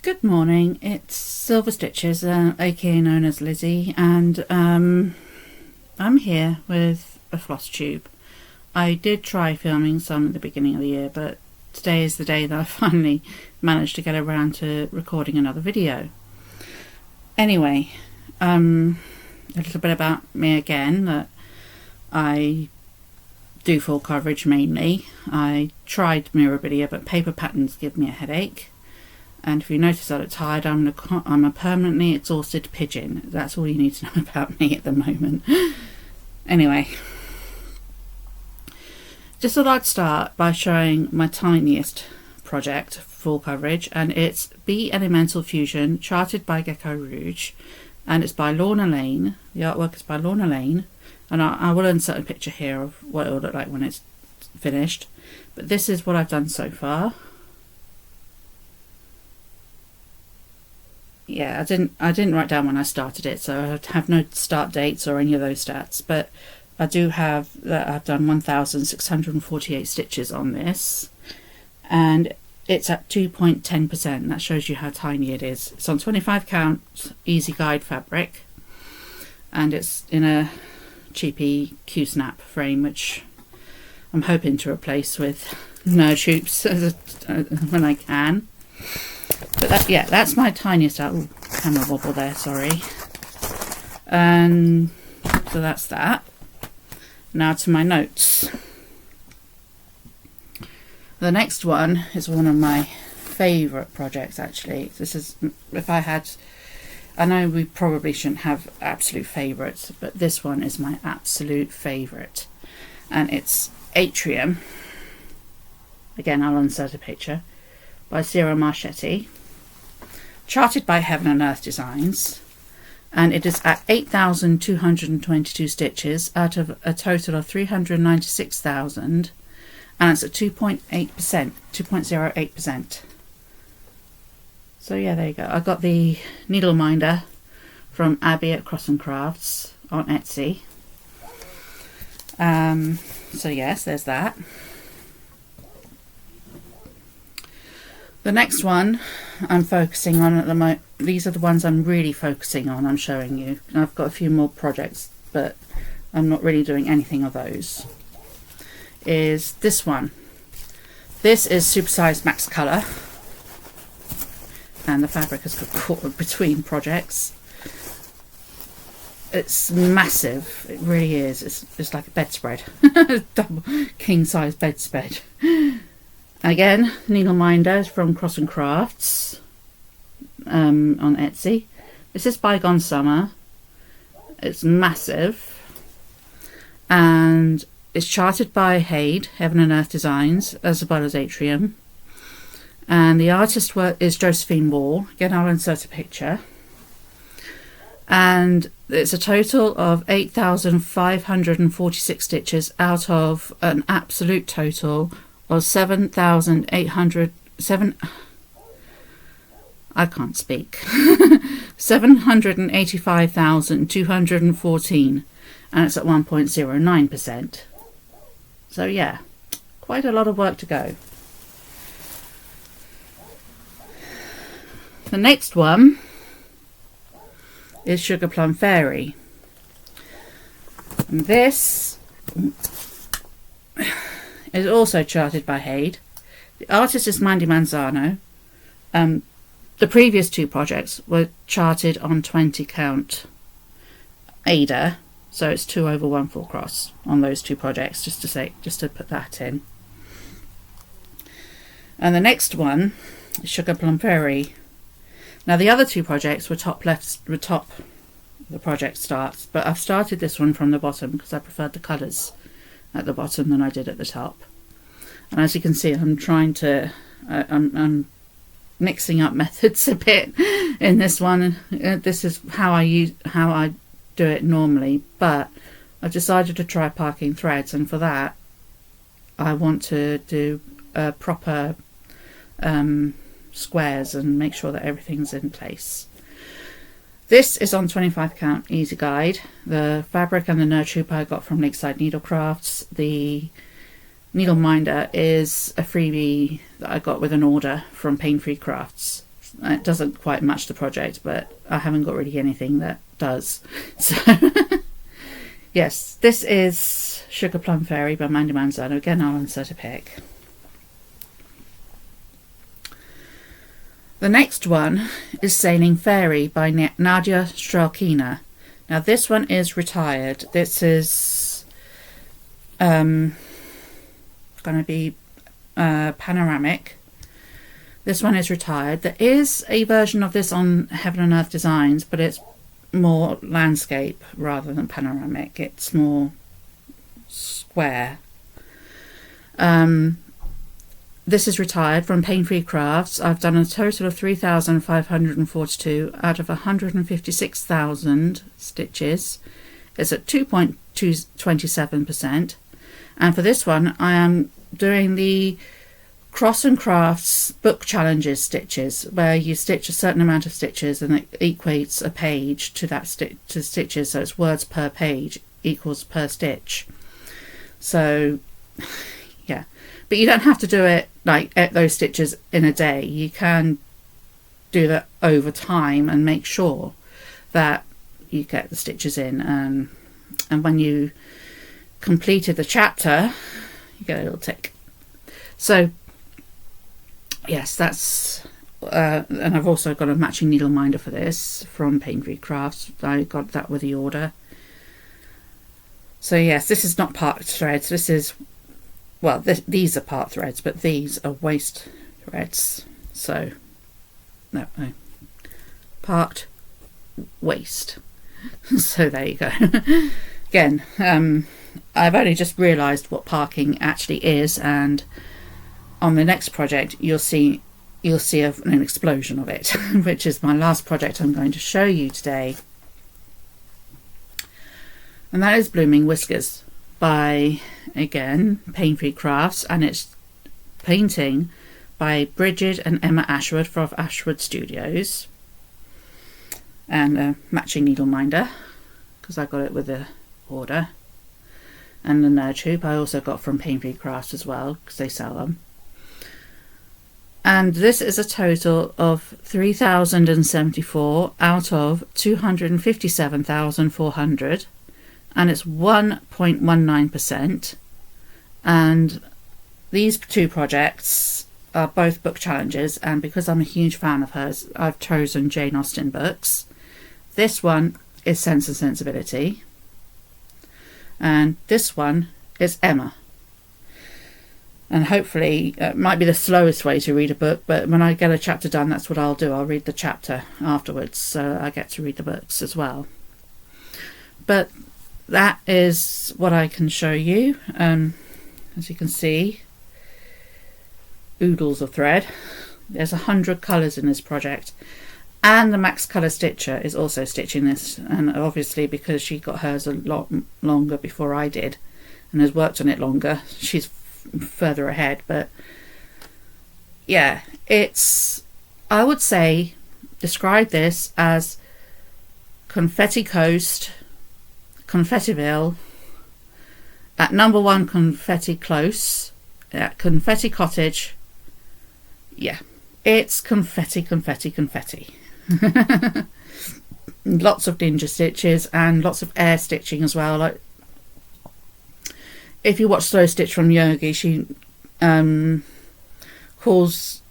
Good morning, it's Silver Stitches, aka known as Lizzie, and I'm here with a floss tube. I did try filming some at the beginning of the year, but today is the day that I finally managed to get around to recording another video. Anyway, a little bit about me again, that I do full coverage mainly. I tried Mirabilia, but paper patterns give me a headache. And if you notice I look tired, I'm a permanently exhausted pigeon. That's all you need to know about me at the moment. Anyway, just thought I'd start by showing my tiniest project, full coverage, and it's Bee Elemental Fusion, charted by Gecko Rouge, and it's by Lorna Lane. The artwork is by Lorna Lane, and I will insert a picture here of what it will look like when it's finished. But this is what I've done so far. Yeah, I didn't write down when I started it, so I have no start dates or any of those stats, but I do have that I've done 1,648 stitches on this, and it's at 2.10%. That shows you how tiny it is. It's on 25 count easy guide fabric, and it's in a cheapy Q-snap frame, which I'm hoping to replace with nerd hoops when I can. But that's my tiniest out. Ooh, camera wobble there, sorry. And so that's that. Now to my notes. The next one is one of my favourite projects, actually. This is, I know we probably shouldn't have absolute favourites, but this one is my absolute favourite. And it's Atrium. Again, I'll insert a picture. By Sierra Marchetti, charted by Heaven and Earth Designs, and it is at 8,222 stitches out of a total of 396,000, and it's at 2.8%, 2.08%. So yeah, there you go. I got the needle minder from Abby at Cross and Crafts on Etsy. So yes, there's that. The next one I'm focusing on at the moment, these are the ones I'm really focusing on, I'm showing you. I've got a few more projects, but I'm not really doing anything of those. Is this one. This is supersized max colour, and the fabric has got caught between projects. It's massive, it really is. It's like a bedspread, double king size bedspread. Again, needle minders from Cross and Crafts on Etsy. This is Bygone Summer. It's massive, and it's charted by Hade, Heaven and Earth Designs, as well as Atrium. And the artist is Josephine Wall. Again, I'll insert a picture. And it's a total of 8,546 stitches out of an absolute total of 785,214, and it's at 1.09%. So yeah, quite a lot of work to go. The next one is Sugar Plum Fairy, and this is also charted by Hade. The artist is Mandy Manzano. The previous two projects were charted on 20 count Ada, so it's 2 over 1 full cross on those two projects, just to put that in. And the next one is Sugar Plum Fairy. Now the other two projects were top the project starts, but I've started this one from the bottom because I preferred the colours at the bottom than I did at the top. And as you can see, I'm trying to I'm mixing up methods a bit in this one. This is how I do it normally, but I've decided to try parking threads, and for that I want to do proper squares and make sure that everything's in place. This is on 25 count easy guide. The fabric and the nerd hoop I got from Lakeside Needlecrafts. The Needle Minder is a freebie that I got with an order from Pain Free Crafts. It doesn't quite match the project, but I haven't got really anything that does. So yes, this is Sugar Plum Fairy by Mandy Manzano. Again, I'll insert a pic. The next one is Sailing Fairy by Nadia Strelkina. Now this one is retired. This is going to be panoramic. This one is retired. There is a version of this on Heaven and Earth Designs, but it's more landscape rather than panoramic. It's more square. This is retired from Pain Free Crafts. I've done a total of 3,542 out of 156,000 stitches. It's at 2.27%. And for this one, I am doing the Cross and Crafts book challenges stitches, where you stitch a certain amount of stitches and it equates a page to that to stitches, so it's words per page equals per stitch. So yeah, but you don't have to do it like those stitches in a day. You can do that over time and make sure that you get the stitches in, and when you completed the chapter you get a little tick. So yes, that's and I've also got a matching needle minder for this from Pain Free Crafts. I got that with the order. So yes, this is not part threads. This is, well, these are part threads, but these are waste threads. So no, part waste. So there you go. Again, I've only just realised what parking actually is, and on the next project you'll see an explosion of it, which is my last project I'm going to show you today, and that is Blooming Whiskers by, again, Pain Free Crafts, and it's painting by Bridget and Emma Ashwood from Ashwood Studios, and a matching needle minder because I got it with the order, and the nerd hoop I also got from Pain Free Crafts as well because they sell them. And this is a total of 3,074 out of 257,400, and it's 1.19%. And these two projects are both book challenges, and because I'm a huge fan of hers, I've chosen Jane Austen books. This one is Sense and Sensibility, and this one is Emma. And hopefully it might be the slowest way to read a book, but when I get a chapter done, that's what I'll do. I'll read the chapter afterwards, so I get to read the books as well. But that is what I can show you. As you can see, oodles of thread. There's 100 colours in this project, and the Max Colour Stitcher is also stitching this, and obviously because she got hers a lot longer before I did and has worked on it longer, she's further ahead. But yeah, it's, I would say, describe this as Confetti Coast, Confettiville, at #1 Confetti Close, at Confetti Cottage. Yeah, it's confetti, confetti, confetti. Lots of ninja stitches and lots of air stitching as well. Like, if you watch Slow Stitch from Yogi, she calls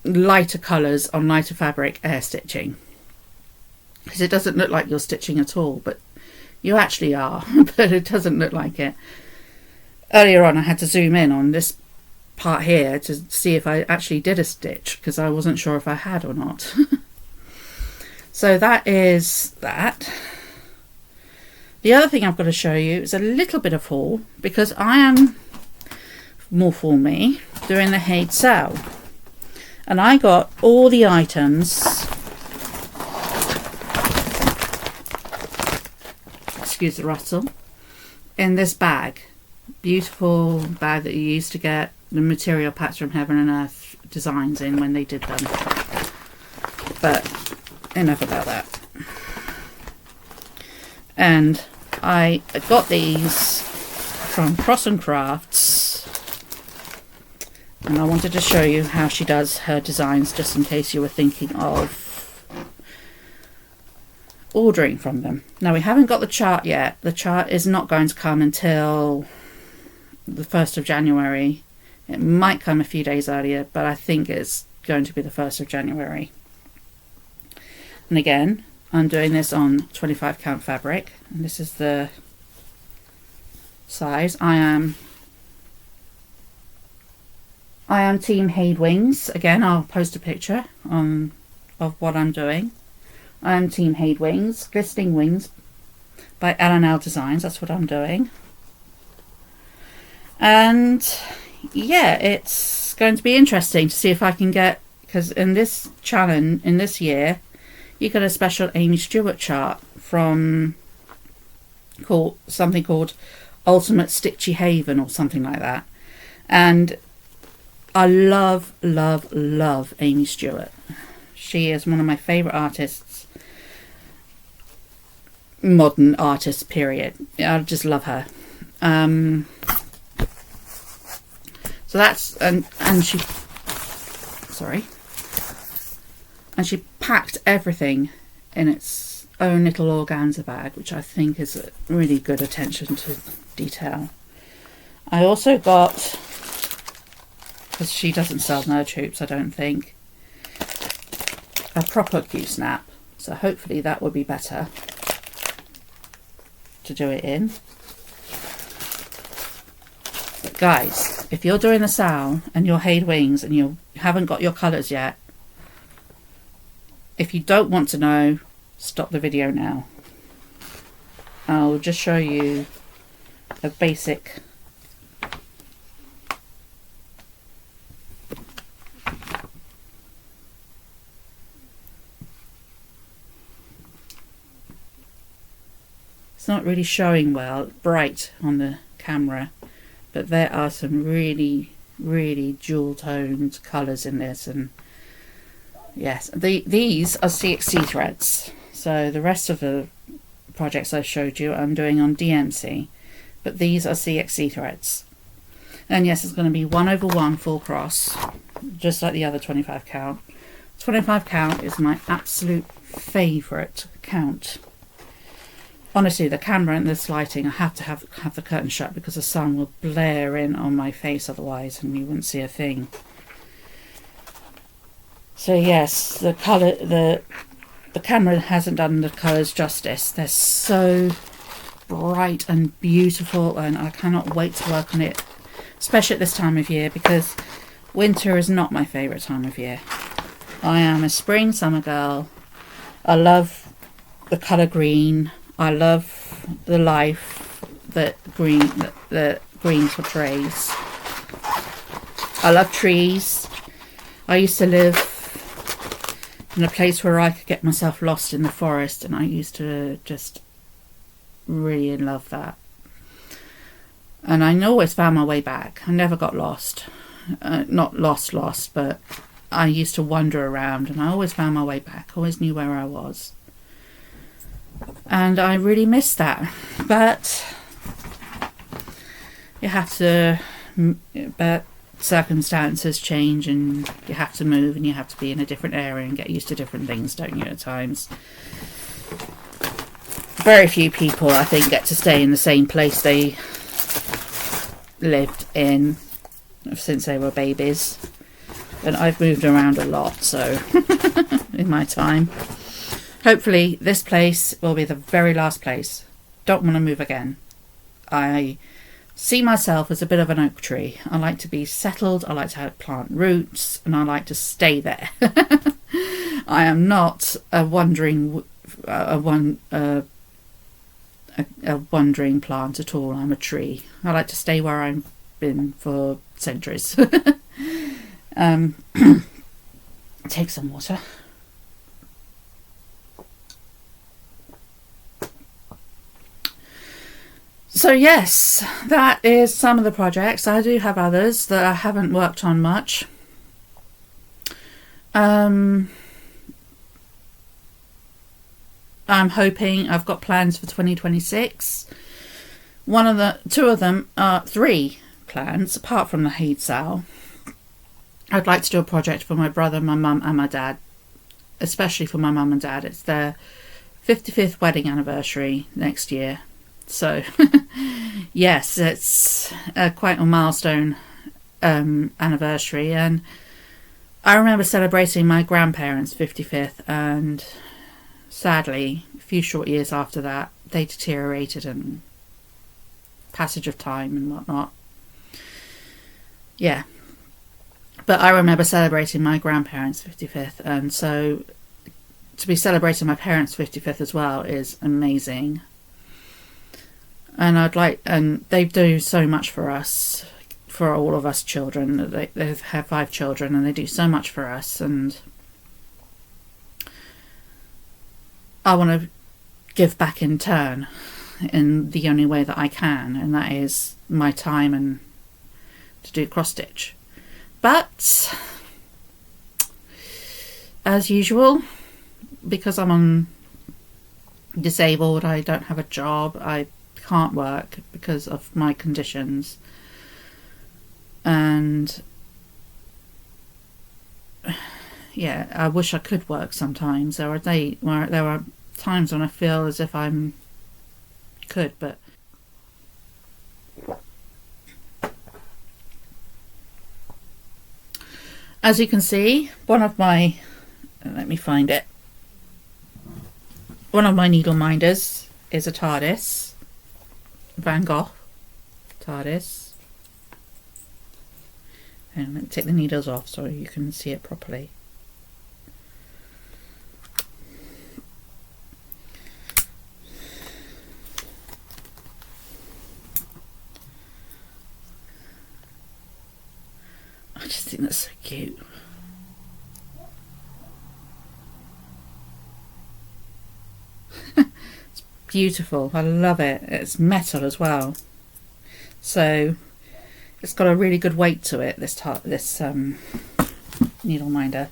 lighter colours on lighter fabric air stitching, because it doesn't look like you're stitching at all, but you actually are. But it doesn't look like it. Earlier on I had to zoom in on this part here to see if I actually did a stitch, because I wasn't sure if I had or not. So that is that. The other thing I've got to show you is a little bit of haul, because I am, more for me, doing the Hate sale, and I got all the items, excuse the rustle, in this bag. Beautiful bag that you used to get the material packs from Heaven and Earth Designs in when they did them. But enough about that. And I got these from Cross and Crafts And I wanted to show you how she does her designs, just in case you were thinking of ordering from them. Now, we haven't got the chart yet. The chart is not going to come until the 1st of January. It might come a few days earlier, but I think it's going to be the 1st of January. And again, I'm doing this on 25 count fabric, and this is the size. I am Team Hayed Wings. Again, I'll post a picture of what I'm doing. I am Team Hayed Wings, Glistening Wings by L&L Designs. That's what I'm doing. And yeah, it's going to be interesting to see if I can get, because in this challenge, in this year, you got a special Amy Stewart chart from something called Ultimate Stitchy Haven or something like that. And I love, love, love Amy Stewart. She is one of my favourite artists, modern artists, period. I just love her. So that's, and she, sorry. And she packed everything in its own little organza bag, which I think is a really good attention to detail. I also got, because she doesn't sell nerd hoops, I don't think, a proper Q-snap. So hopefully that will be better to do it in. But guys, if you're doing the sow and your Hayed Wings and you haven't got your colours yet, if you don't want to know, stop the video now. I'll just show you a basic it's not really showing well, bright on the camera, but there are some really, really jewel toned colours in this. And yes, these are CXC threads. So the rest of the projects I showed you I'm doing on DMC, but these are CXC threads. And yes, it's going to be 1/1 full cross, just like the other 25 count. 25 count is my absolute favourite count. Honestly, the camera and this lighting, I have to have the curtain shut because the sun will blare in on my face otherwise and you wouldn't see a thing. So yes, the colour, the camera hasn't done the colours justice. They're so bright and beautiful, and I cannot wait to work on it, especially at this time of year, because winter is not my favourite time of year. I am a spring summer girl. I love the colour green. I love the life that green portrays. I love trees. I used to live in a place where I could get myself lost in the forest, and I used to just really love that. And I always found my way back. I never got lost. Not lost, but I used to wander around and I always found my way back. Always knew where I was. And I really miss that. But you have to, but circumstances change and you have to move and you have to be in a different area and get used to different things, don't you, at times. Very few people, I think, get to stay in the same place they lived in since they were babies. And I've moved around a lot, so in my time. Hopefully this place will be the very last place. Don't want to move again. I see myself as a bit of an oak tree. I like to be settled, I like to have plant roots, and I like to stay there. I am not a wandering plant at all. I'm a tree. I like to stay where I've been for centuries. Take some water. So yes, that is some of the projects. I do have others that I haven't worked on much. I'm hoping, I've got plans for 2026. Two of them are 3 plans, apart from the Hayed Sal. I'd like to do a project for my brother, my mum and my dad, especially for my mum and dad. It's their 55th wedding anniversary next year. So, yes, it's quite a milestone anniversary. And I remember celebrating my grandparents' 55th, and sadly, a few short years after that, they deteriorated and passage of time and whatnot. Yeah. But I remember celebrating my grandparents' 55th, and so to be celebrating my parents' 55th as well is amazing. And and they do so much for us, for all of us children. They have 5 children, and they do so much for us, and I want to give back in turn in the only way that I can, and that is my time and to do cross stitch. But as usual, because I'm disabled, I don't have a job, I can't work because of my conditions, and yeah, I wish I could work sometimes. There are times when I feel as if I could, but as you can see, let me find it. One of my needle minders is a TARDIS, Van Gogh TARDIS. And let me take the needles off so you can see it properly. I just think that's so cute. It's beautiful. I love it. It's metal as well, so it's got a really good weight to it, this needle minder.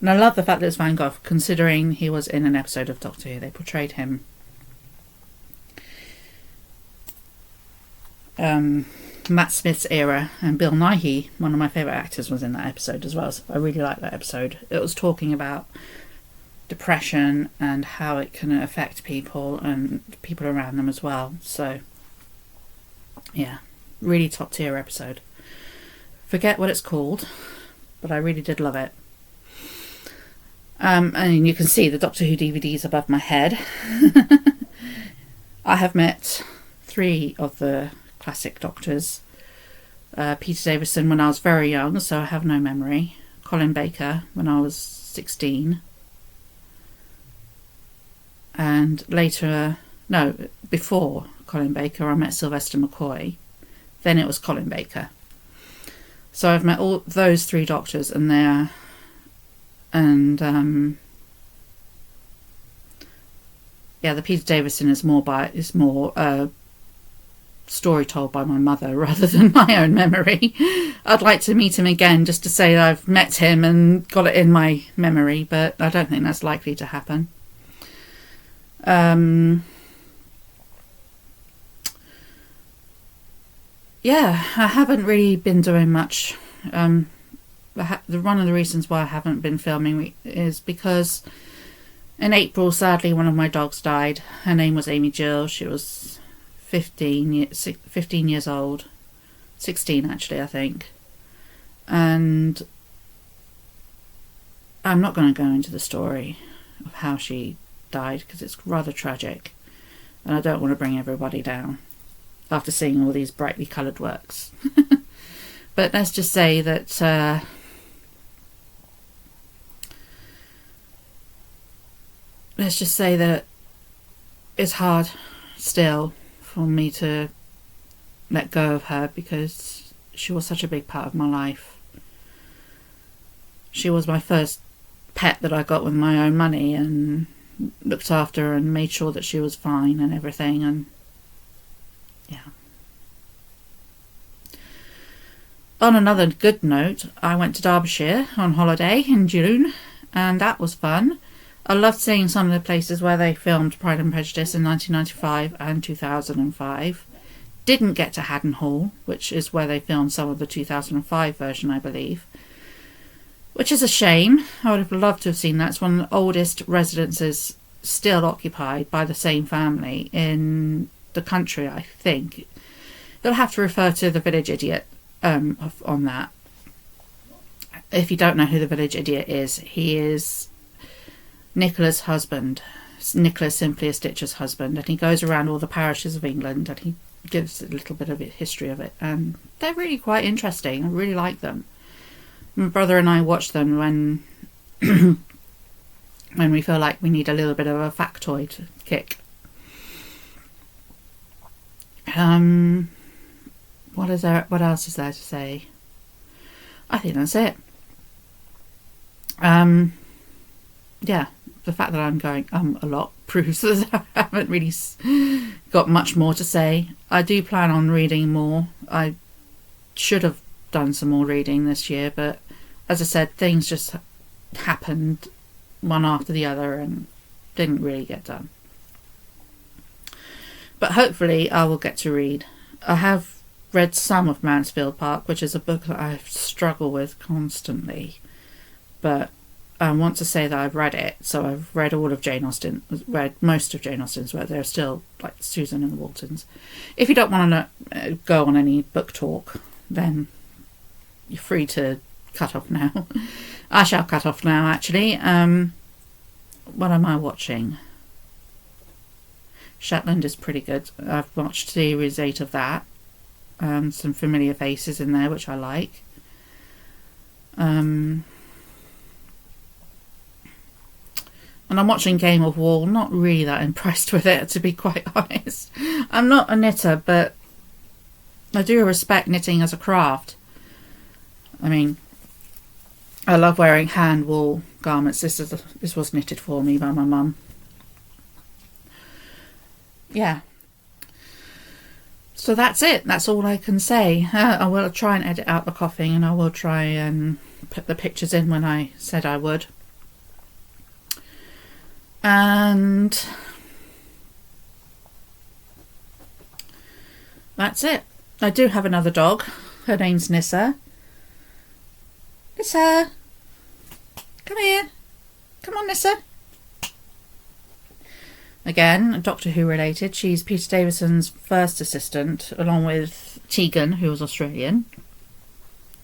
And I love the fact that it's Van Gogh, considering he was in an episode of Doctor Who. They portrayed him Matt Smith's era, and Bill Nighy, one of my favourite actors, was in that episode as well, so I really like that episode. It was talking about depression and how it can affect people and people around them as well. So yeah, really top tier episode. Forget what it's called, but I really did love it. And you can see the Doctor Who DVDs above my head. I have met 3 of the classic Doctors. Peter Davison when I was very young, so I have no memory. Colin Baker when I was 16. And before Colin Baker, I met Sylvester McCoy. Then it was Colin Baker. So I've met all those 3 Doctors, and the Peter Davison is more story told by my mother rather than my own memory. I'd like to meet him again just to say that I've met him and got it in my memory, but I don't think that's likely to happen. Yeah, I haven't really been doing much. One of the reasons why I haven't been filming is because in April, sadly, one of my dogs died. Her name was Amy Jill. She was 15 years old. 16 actually, I think. And I'm not going to go into the story of how she died because it's rather tragic, and I don't want to bring everybody down after seeing all these brightly coloured works. But let's just say that it's hard still for me to let go of her because she was such a big part of my life. She was my first pet that I got with my own money, and looked after her and made sure that she was fine and everything. And yeah. On another good note, I went to Derbyshire on holiday in June, and that was fun. I loved seeing some of the places where they filmed Pride and Prejudice in 1995 and 2005. Didn't get to Haddon Hall, which is where they filmed some of the 2005 version, I believe. which is a shame. I would have loved to have seen that. It's one of the oldest residences still occupied by the same family in the country, I think. You'll have to refer to the Village Idiot on that. If you don't know who the Village Idiot is, he is Nicola's husband. Nicola Simply a Stitcher's husband, and he goes around all the parishes of England and he gives a little bit of history of it, and they're really quite interesting. I really like them. My brother and I watch them when when we feel like we need a little bit of a factoid kick. What else is there to say? I think that's it. Yeah, the fact that I'm going a lot proves that I haven't really got much more to say. I do plan on reading more. I should have done some more reading this year, but as I said, things just happened one after the other and didn't really get done. But hopefully I will get to read. I have read some of Mansfield Park, which is a book that I struggle with constantly, but I want to say that I've read it. So I've read all of Jane Austen, read most of Jane Austen's work. There are still like Susan and the Waltons. If you don't want to go on any book talk, then you're free to cut off now. I shall cut off now, actually. What am I watching? Shetland is pretty good. I've watched series 8 of that. Some familiar faces in there, which I like. And I'm watching Game of Wool. Not really that impressed with it, to be quite honest. I'm not a knitter, but I do respect knitting as a craft. I mean, I love wearing hand wool garments. This was knitted for me by my mum. Yeah. So that's it. That's all I can say. I will try and edit out the coughing, and I will try and put the pictures in when I said I would. And that's it. I do have another dog. Her name's Nissa. Nissa! Come here. Come on, Nissa. Again, Doctor Who related. She's Peter Davison's first assistant, along with Tegan, who was Australian,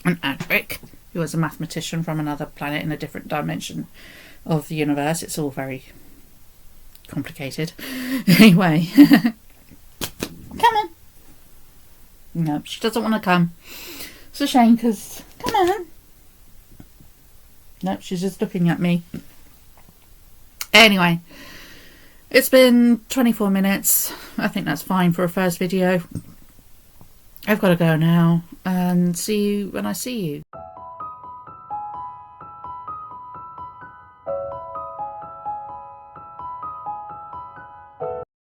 and Adric, who was a mathematician from another planet in a different dimension of the universe. It's all very complicated. Anyway. Come on. No, she doesn't want to come. It's a shame, because... Come on. No, she's just looking at me. Anyway. It's been 24 minutes. I think that's fine for a first video. I've got to go now, and see you when I see you.